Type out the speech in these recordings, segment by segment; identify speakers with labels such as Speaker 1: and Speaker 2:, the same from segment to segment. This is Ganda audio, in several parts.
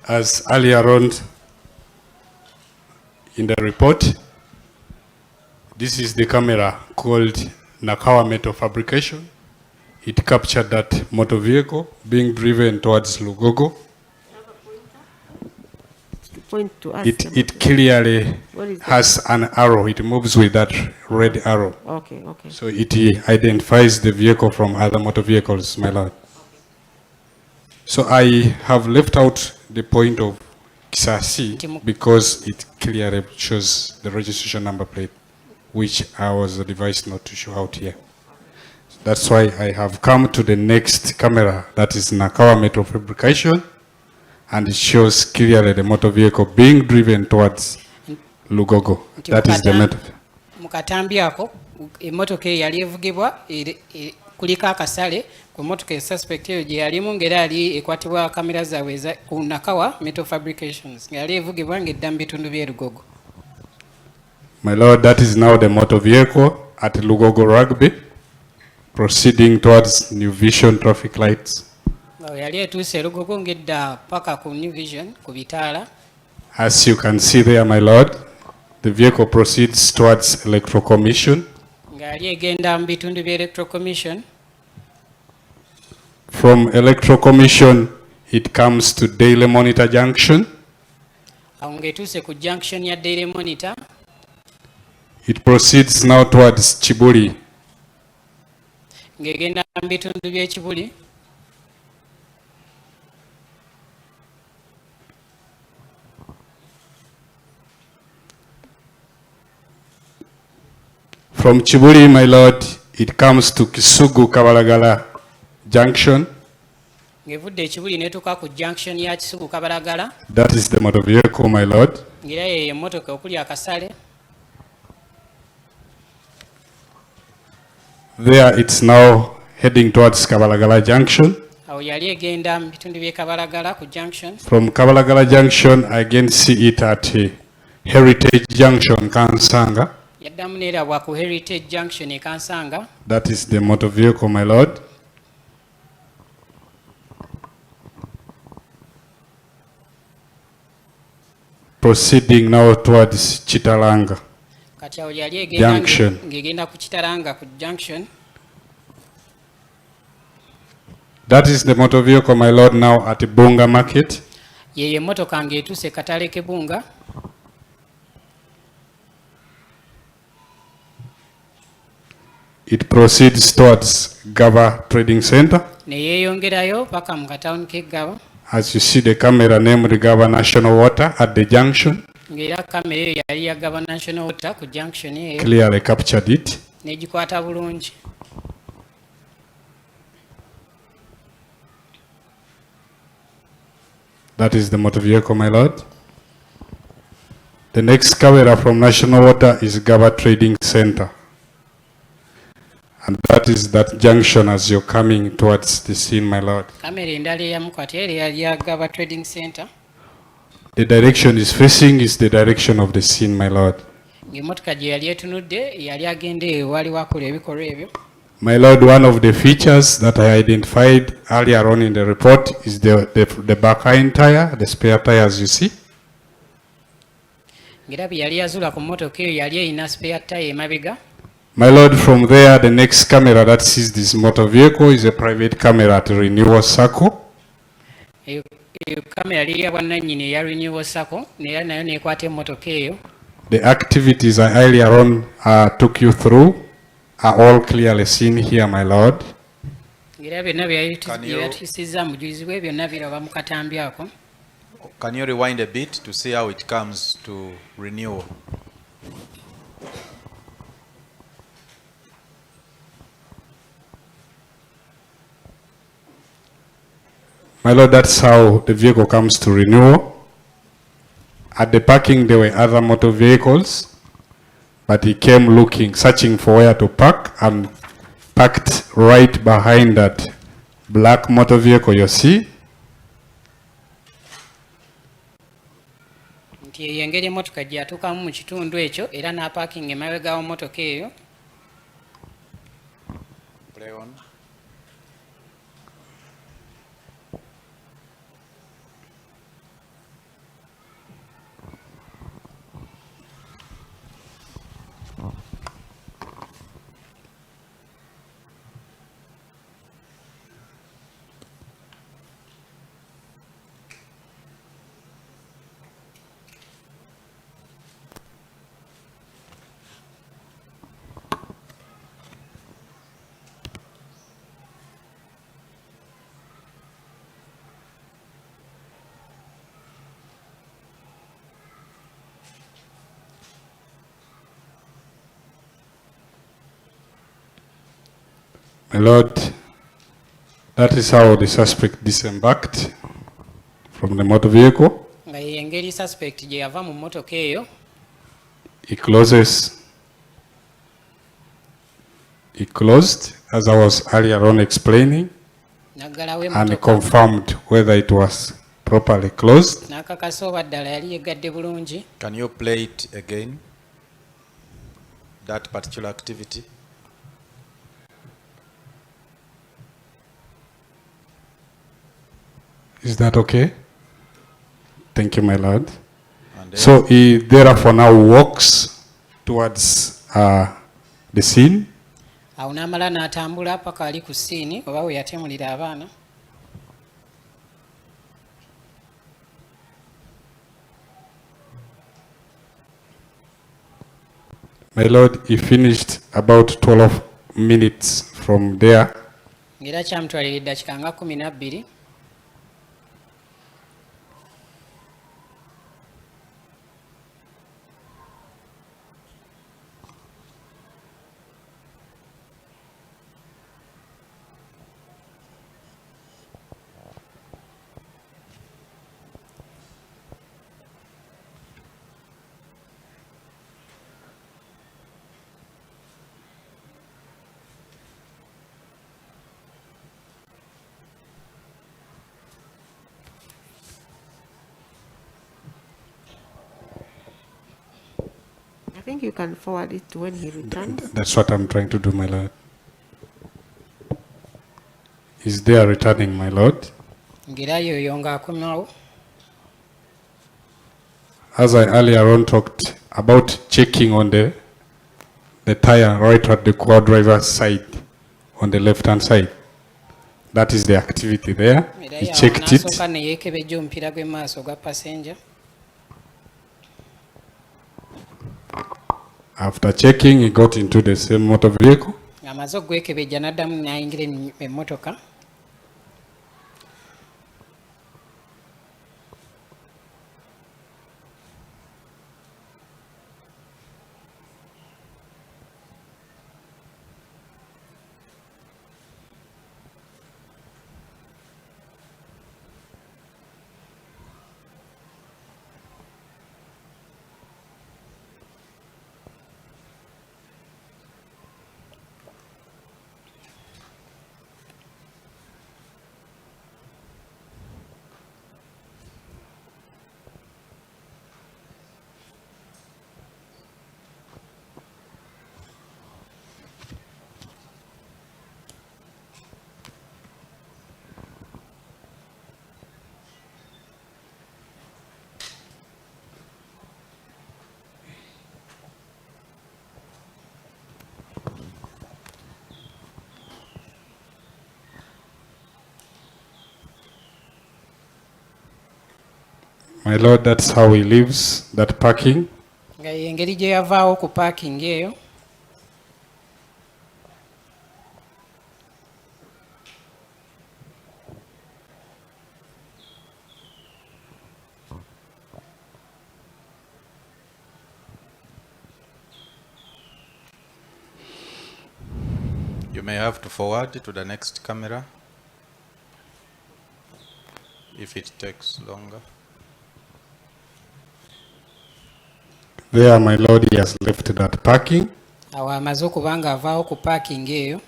Speaker 1: As earlier on in the report, this is the camera called Nakawa Metal Fabrication. It captured that motor vehicle being driven towards Lugogo.
Speaker 2: Point to us.
Speaker 1: It clearly has an arrow. It moves with that red arrow.
Speaker 2: Okay, okay.
Speaker 1: So it identifies the vehicle from other motor vehicles, my lord. So I have left out the point of Kisasi because it clearly shows the registration number plate, which I was advised not to show out here. That's why I have come to the next camera, that is Nakawa Metal Fabrication, and it shows clearly the motor vehicle being driven towards Lugogo. That is the method.
Speaker 3: Mukatambiako emotoka yali evugibwa kulika akasale ku motoka suspect eyo gye yalimu ngera ali ekwatibwa kamera zaabwe ku Nakawa Metal Fabrications yali evugibwa ng'edda mu bitundu by'e Lugogo.
Speaker 1: My lord, that is now the motor vehicle at Lugogo Rugby, proceeding towards New Vision traffic lights.
Speaker 3: Yali etuuse Lugogo ng'edda paka ku New Vision ku bitaala.
Speaker 1: As you can see there, my lord, the vehicle proceeds towards Electoral Commission.
Speaker 3: Ng'ali egenda mu bitundu by'e Electoral Commission.
Speaker 1: From Electoral Commission, it comes to Daily Monitor Junction.
Speaker 3: Awo ng'etuuse ku junction ya Daily Monitor.
Speaker 1: It proceeds now towards Chibuli.
Speaker 3: Ng'egenda mu bitundu by'e Chibuli.
Speaker 1: From Chibuli, my lord, it comes to Kisugu Kabalagala Junction.
Speaker 3: Ng'evudde Chibuli n'etuuka ku junction ya Kisugu Kabalagala.
Speaker 1: That is the motor vehicle, my lord.
Speaker 3: Ng'era ye emmotoka okuli akasale.
Speaker 1: There it's now heading towards Kabalagala Junction.
Speaker 3: Awo yali egenda mu bitundu by'e Kabalagala ku junction.
Speaker 1: From Kabalagala Junction, I again see it at Heritage Junction, Kansanga.
Speaker 3: Yaddamu n'erabwa ku Heritage Junction e Kansanga.
Speaker 1: That is the motor vehicle, my lord. Proceeding now towards Chitalanga
Speaker 3: Kati awo yali egenda
Speaker 1: Junction.
Speaker 3: ng'egenda ku Kitalanga ku junction.
Speaker 1: That is the motor vehicle, my lord, now at Bunga Market.
Speaker 3: Ye emmotoka ng'etuuse Katale Kebunga.
Speaker 1: It proceeds towards Ggaba Trading Center.
Speaker 3: Ne yeeyongerayo paka mu katawuni k'e Ggaba.
Speaker 1: As you see the camera named Ggaba National Water at the junction,
Speaker 3: Ng'era kamera eyo yali ya Ggaba National Water ku junction eyo
Speaker 1: clearly captured it.
Speaker 3: n'egikwata bulungi.
Speaker 1: That is the motor vehicle, my lord. The next camera from National Water is Ggaba Trading Center. And that is that junction as you're coming towards the scene, my lord.
Speaker 3: Kamera endala eyamukwata era yali ya Ggaba Trading Center.
Speaker 1: The direction is facing is the direction of the scene, my lord.
Speaker 3: Ng'emmotoka gye yali etunudde yali agenda eyo wali wakola ebikolwa ebyo.
Speaker 1: My lord, one of the features that I identified earlier on in the report is the back-end tire, the spare tire, as you see.
Speaker 3: Ng'era bwe yali yazula ku mmotoka eyo yali erina spare tire emabega.
Speaker 1: My lord, from there, the next camera that sees this motor vehicle is a private camera at Renewal Circle.
Speaker 3: Eyo kamera yali ya bwannannyini eya Renewal Circle neera nayo n'ekwata emmotoka eyo.
Speaker 1: The activities I earlier on took you through are all clearly seen here, my lord.
Speaker 3: Ng'era byonna bye yatuusizza mu bujulizi bwe byonna biraba mu katambi ako.
Speaker 4: Can you rewind a bit to see how it comes to renewal?
Speaker 1: My lord, that's how the vehicle comes to renewal. At the parking, there were other motor vehicles, but he came looking, searching for where to park, and parked right behind that black motor vehicle you see.
Speaker 3: Nti eyo engeri emmotoka gye yatuukamu mu kitundu ekyo era n'apaakinga emabega w'emmotoka eyo.
Speaker 4: Play on.
Speaker 1: My Lord, that is how the suspect disembarked from the motor vehicle.
Speaker 3: nga yengeri suspect gye yava mu mmotoka eyo.
Speaker 1: He closed, as I was earlier on explaining,
Speaker 3: Naggalawo
Speaker 1: and
Speaker 3: emmotoka
Speaker 1: confirmed whether it was properly closed.
Speaker 3: n'akakasa oba ddala yali yegadde bulungi.
Speaker 4: Can you play it again? That particular activity?
Speaker 1: Is that okay? Thank you, my Lord.
Speaker 4: And then
Speaker 1: So he therefore now walks towards the scene.
Speaker 3: Awo n'amala n'atambula paka ali ku ssiini oba we yatemulira abaana.
Speaker 1: My Lord, he finished about 12 minutes from there.
Speaker 3: Ng'era kyamutwalira eddakiika nga 12.
Speaker 2: I think you can forward it to when he returns.
Speaker 1: That's what I'm trying to do, my Lord. Is there returning, my Lord?
Speaker 3: Ng'era yoyo ng'akomawo.
Speaker 1: As I earlier on talked about checking on the tire right at the co-driver's side, on the left-hand side. That is the activity there.
Speaker 3: Era
Speaker 1: He
Speaker 3: yawo
Speaker 1: checked it.
Speaker 3: n'asooka ne yeekebejja omupiira gw'emmaaso gwa passenger.
Speaker 1: After checking, he got into the same motor vehicle.
Speaker 3: Ng'amaze okugwekebejja n'addamu n'ayingira emmotoka.
Speaker 1: My Lord, that's how he leaves that parking.
Speaker 3: Nga y'engeri gye yavaawo ku parking eyo.
Speaker 4: you may have to forward to the next camera if it takes longer.
Speaker 1: There, my Lord, he has left that parking.
Speaker 3: Awo amaze okuba nga avaawo ku parking eyo.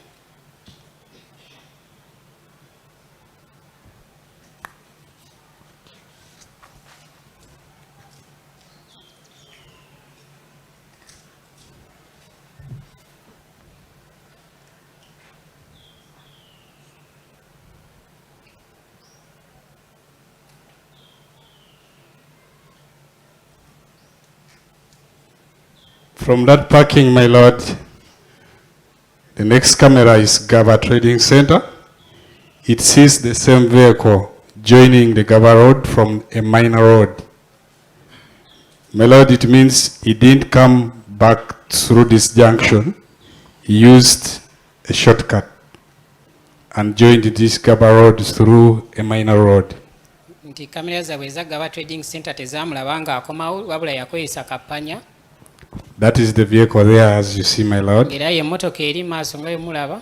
Speaker 1: From that parking, my Lord, the next camera is Ggaba Trading Center. It sees the same vehicle joining the Ggaba road from a minor road. My Lord, it means he didn't come back through this junction. He used a shortcut and joined this Ggaba road through a minor road.
Speaker 3: Nti kamera zaabwe eza Ggaba Trading Center tezaamulaba ng'akomawo wabula yakozesa kappanya.
Speaker 1: That is the vehicle there, as you see, my Lord.
Speaker 3: Ng'era ye emmotoka eri maaso nga bwe mulaba.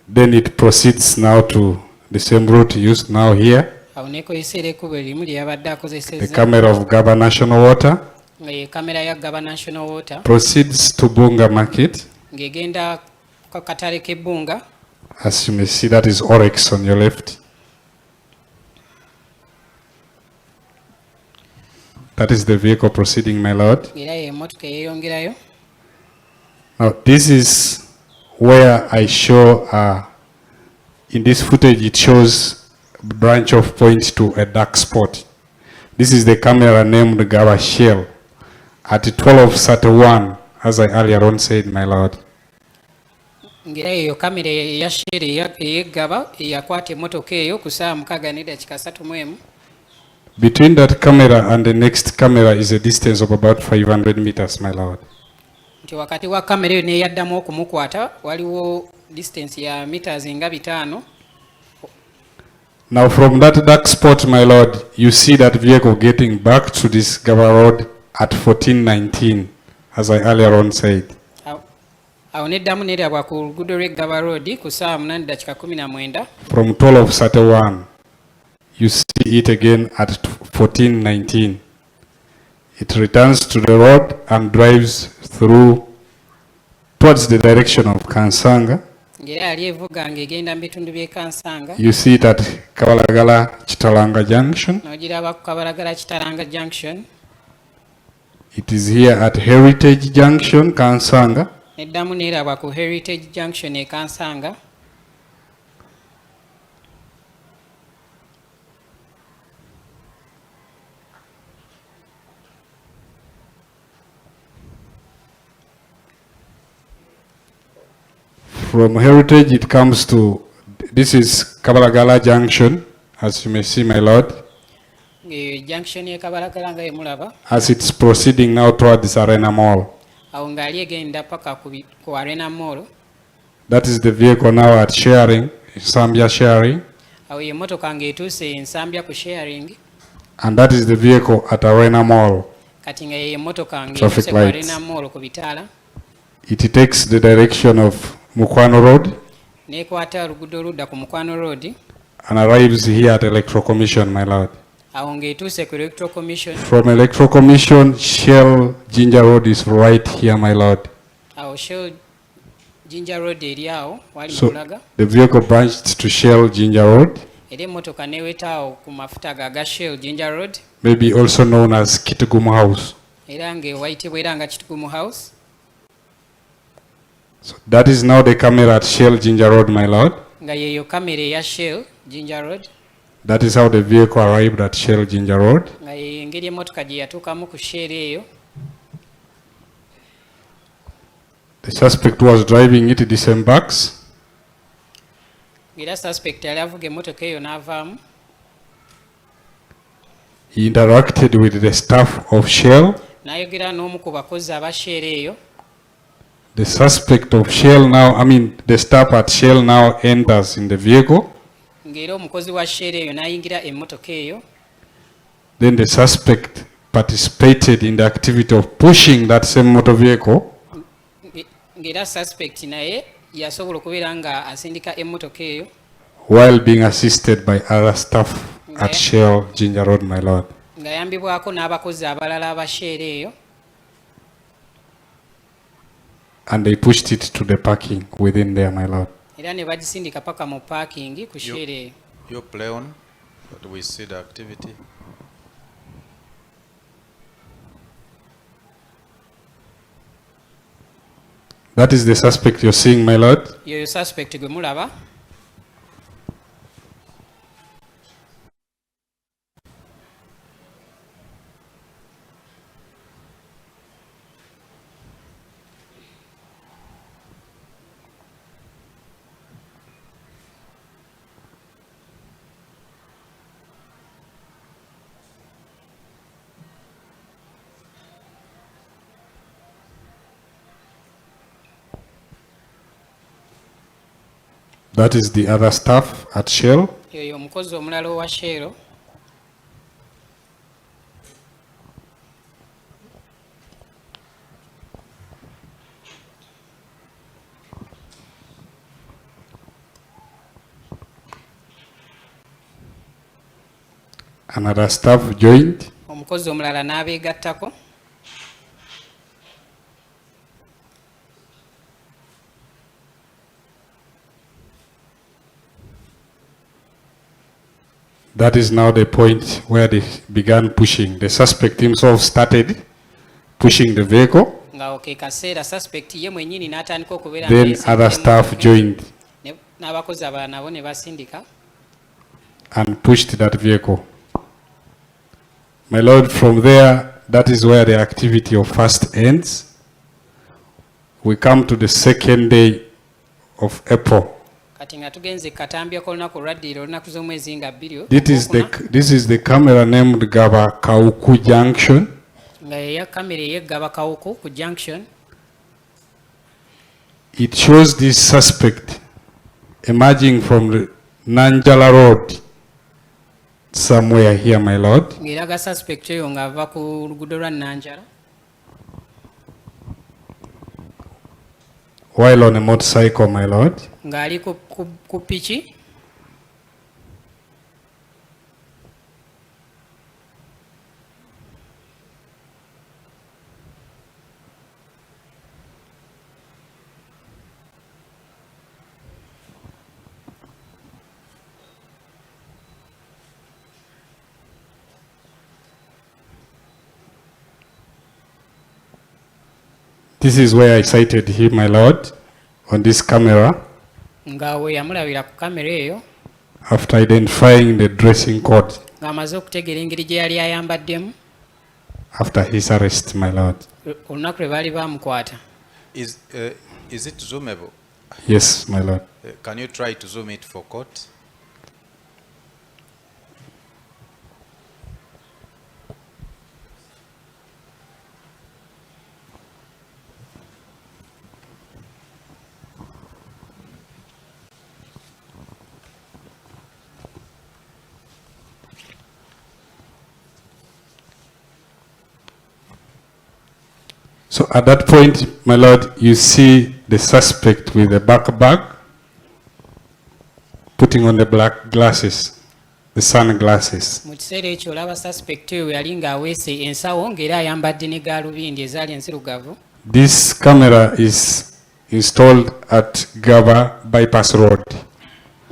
Speaker 1: Then it proceeds now to the same route used now here.
Speaker 3: awo nekoyesera ekkubo erimu lye yabadde
Speaker 1: The
Speaker 3: akozesezza
Speaker 1: camera of Ggaba National Water
Speaker 3: nga ye kamera ya Ggaba National Water
Speaker 1: proceeds to Bunga Market.
Speaker 3: ng'egenda ku katale k'ebbunga.
Speaker 1: As you may see, that is Oryx on your left. That is the vehicle proceeding, my lord.
Speaker 3: Era ye emmotoka eyeeyongerayo.
Speaker 1: Now, this is where I show, in this footage, it shows branch of point to a dark spot. This is the camera named Ggaba Shell at 12:31, as I earlier on said, my lord.
Speaker 3: Ng'era eyo kamera eya Shell ey'Eggaba eyakwata emmotoka eyo ku ssaawa 6:31.
Speaker 1: Between that camera and the next camera is a distance of about 500 meters, my lord.
Speaker 3: Nti wakati wa kamera eyo n'eyaddamu okumukwata waliwo distance ya meters nga 5.
Speaker 1: Now from that dark spot, my lord, you see that vehicle getting back to this Ggaba Road at 14:19, as I earlier on said.
Speaker 3: Awo neddamu nerabwa ku luguudo lw'Eggaba Road ku ssaawa 8:19.
Speaker 1: From 12:31, you see it again at 14:19. It returns to the road and drives through towards the direction of Kansanga.
Speaker 3: Ng'era yali evuga ng'egenda mu bitundu by'e Kansanga.
Speaker 1: You see it at Kabalagala Chitalanga Junction.
Speaker 3: N'ogiraba ku Kabalagala Kitalanga Junction.
Speaker 1: It is here at Heritage Junction, Kansanga.
Speaker 3: Neddamu nerabwa ku Heritage Junction e Kansanga.
Speaker 1: From Heritage, it comes to, this is Kabalagala Junction, as you may see, my lord,
Speaker 3: Junction ye Kabalagala nga emulaba.
Speaker 1: as it's proceeding now towards Arena Mall.
Speaker 3: Awo ng'ali egenda paka ku Arena Mall.
Speaker 1: That is the vehicle now at Sharing, Zambia Sharing,
Speaker 3: Awo ye emmotoka ng'etuuse Nsambya ku Sharing.
Speaker 1: and that is the vehicle at Arena Mall.
Speaker 3: Kati nga ye emmotoka
Speaker 1: Traffic
Speaker 3: ng'etuuse ku
Speaker 1: lights.
Speaker 3: Arena Mall ku bitaala.
Speaker 1: It takes the direction of Mukwano Road
Speaker 3: N'ekwata oluguudo oludda ku Mukwano Road.
Speaker 1: and arrives here at Electoral Commission, my lord.
Speaker 3: Awo ng'etuuse ku Electoral Commission.
Speaker 1: From Electoral Commission, Shell Ginger Road is right here, my lord.
Speaker 3: Awo Shell Ginger Road eri awo wali
Speaker 1: So
Speaker 3: mulaga.
Speaker 1: the vehicle branched to Shell Ginger Road,
Speaker 3: Era emmotoka n'eweta awo ku mafuta ga Shell Ginger Road.
Speaker 1: maybe also known as Kitgum House.
Speaker 3: Era ng'ewayitibwa era nga Kitugumu House.
Speaker 1: So that is now the camera at Shell Ginger Road, my lord.
Speaker 3: Nga yeeyo kamera eya Shell Ginger Road.
Speaker 1: That is how the vehicle arrived at Shell Ginger Road.
Speaker 3: Nga yeeyo engeri emmotoka gye yatuukamu ku Shell eyo.
Speaker 1: The suspect was driving it disembarks.
Speaker 3: Ng'era suspect yali avuga emmotoka eyo n'avaamu.
Speaker 1: He interacted with the staff of Shell.
Speaker 3: N'ayogera n'omu ku bakozi aba Shell eyo.
Speaker 1: The suspect of Shell now, the staff at Shell now enters in the vehicle.
Speaker 3: Ng'era omukozi wa Shell eyo n'ayingira emmotoka eyo.
Speaker 1: Then the suspect participated in the activity of pushing that same motor vehicle.
Speaker 3: Ng'era suspect naye yasobola okubeera nga asindika emmotoka eyo.
Speaker 1: While being assisted by other staff at Shell Ginger Road, my lord.
Speaker 3: Ng'ayambibwako n'abakozi abalala aba Shell eyo.
Speaker 1: And they pushed it to the parking within there, my lord.
Speaker 3: Era ne bagisindika paka mu parking ku Shell eyo.
Speaker 4: You play on, but we see the activity.
Speaker 1: That is the suspect you're seeing, my lord.
Speaker 3: Yoyo suspect gwe mulaba.
Speaker 1: That is the other staff at Shell.
Speaker 3: Yoyo omukozi omulala owa Shell.
Speaker 1: Another staff joined.
Speaker 3: Omukozi omulala n'abeegattako.
Speaker 1: That is now the point where they began pushing. The suspect himself started pushing the vehicle.
Speaker 3: Nga ke kaseera suspect ye mwennyini n'atandika okubeera
Speaker 1: Then other staff joined
Speaker 3: n'abakozi abalala nabo ne basindika
Speaker 1: and pushed that vehicle. My Lord, from there, that is where the activity of first ends. We come to the second day of April.
Speaker 3: kati nga tugenze katambyako olunaku olwaddirira olunaku z'omwezi nga 2
Speaker 1: This is the camera named Ggaba Kauku Junction.
Speaker 3: nga yeya kamera eyeggaba kawuku ku junction.
Speaker 1: It shows this suspect emerging from the Nanjala Road somewhere here, my Lord.
Speaker 3: Ng'eraga suspect oyo ng'ava ku luguudo lwa Nanjala
Speaker 1: While on a motorcycle, my Lord.
Speaker 3: ng'ali ku piki.
Speaker 1: This is where I sighted him, my Lord, on this camera,
Speaker 3: Nga we yamulabira ku kamera eyo
Speaker 1: after identifying the dressing code
Speaker 3: ng'amaze okutegeera engeri gye yali ayambaddemu
Speaker 1: after his arrest, my Lord.
Speaker 3: olunaku lwe baali bamukwata.
Speaker 4: Is it zoomable?
Speaker 1: Yes, my Lord.
Speaker 4: Can you try to zoom it for court?
Speaker 1: So at that point, my Lord, you see the suspect with the back bag, putting on the black glasses, the sunglasses.
Speaker 3: Mu kiseera ekyo olaba suspect oyo yali ng'aweese ensawo ng'era ayambadde ne gaalubindi ezaali enzirugavu.
Speaker 1: This camera is installed at Ggaba Bypass Road.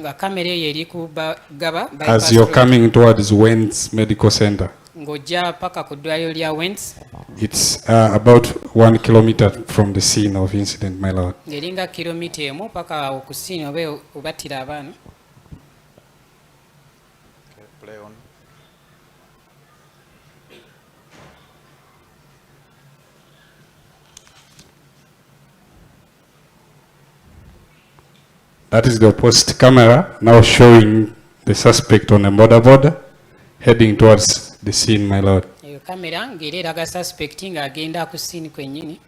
Speaker 3: Nga kamera eyo eri ku Ggaba
Speaker 1: As
Speaker 3: bypass
Speaker 1: you're
Speaker 3: road.
Speaker 1: coming towards Wentz Medical Center.
Speaker 3: Ng'ojja paka ku ddwaliro lya Wentz
Speaker 1: It's about 1 kilometer from the scene of incident, my Lord.
Speaker 3: ng'eringa kilomita emu paka okusiini oba obattira abaana.
Speaker 4: Okay, play on.
Speaker 1: That is the opposite camera now showing the suspect on a border heading towards the scene, my Lord.
Speaker 3: Eyo kamera ng'era eraga suspect ng'agenda ku siini kwennyini.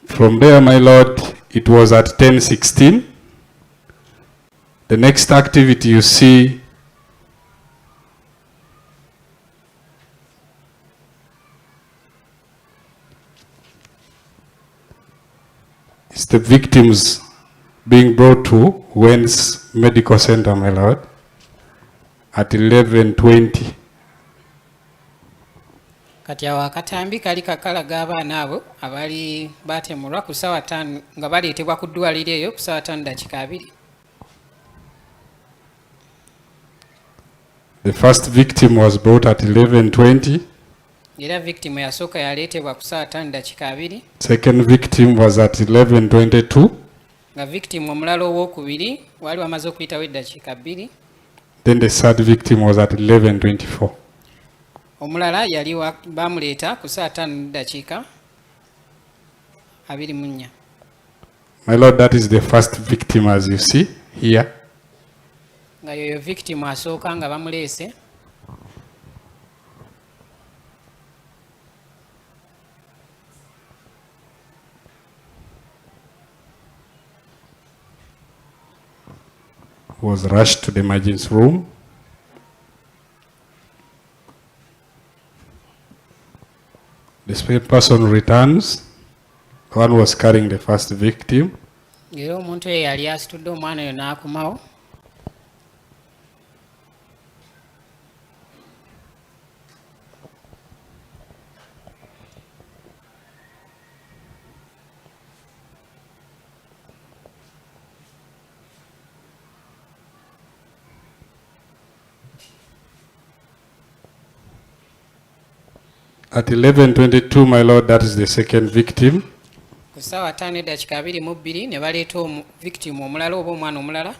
Speaker 1: From there, my Lord, it was at 10:16. The next activity you see is the victims being brought to Wentz Medical Center, my Lord, at 11:20.
Speaker 3: Kati awo akatambi kali kakalaga abaana abo abaali baatemulwa ku ssaawa 5 nga baleetebwa ku ddwaliro eyo ku ssaawa 5:2.
Speaker 1: The first victim was brought at 11:20.
Speaker 3: Era victim yasooka yaleetebwa ku ssaawa 5:2.
Speaker 1: Second victim was at 11:22.
Speaker 3: Nga victim omulala owookubiri wali wamaze okuyitawo eddakiika 2.
Speaker 1: Then the third victim was at 11:24.
Speaker 3: Omulala yali bamuleeta ku ssaawa 5:24.
Speaker 1: My Lord, that is the first victim as you see here.
Speaker 3: Nga yoyo victim asooka nga bamuleese.
Speaker 1: Was rushed to the emergency room. The spare person returns. One was carrying the first victim.
Speaker 3: Ng'era omuntu eyo yali asitudde omwana oyo n'akomawo.
Speaker 1: At 11:22, my lord, that is the second victim.
Speaker 3: Ku ssaawa 5:22 ne baleeta victim omulala oba omwana omulala.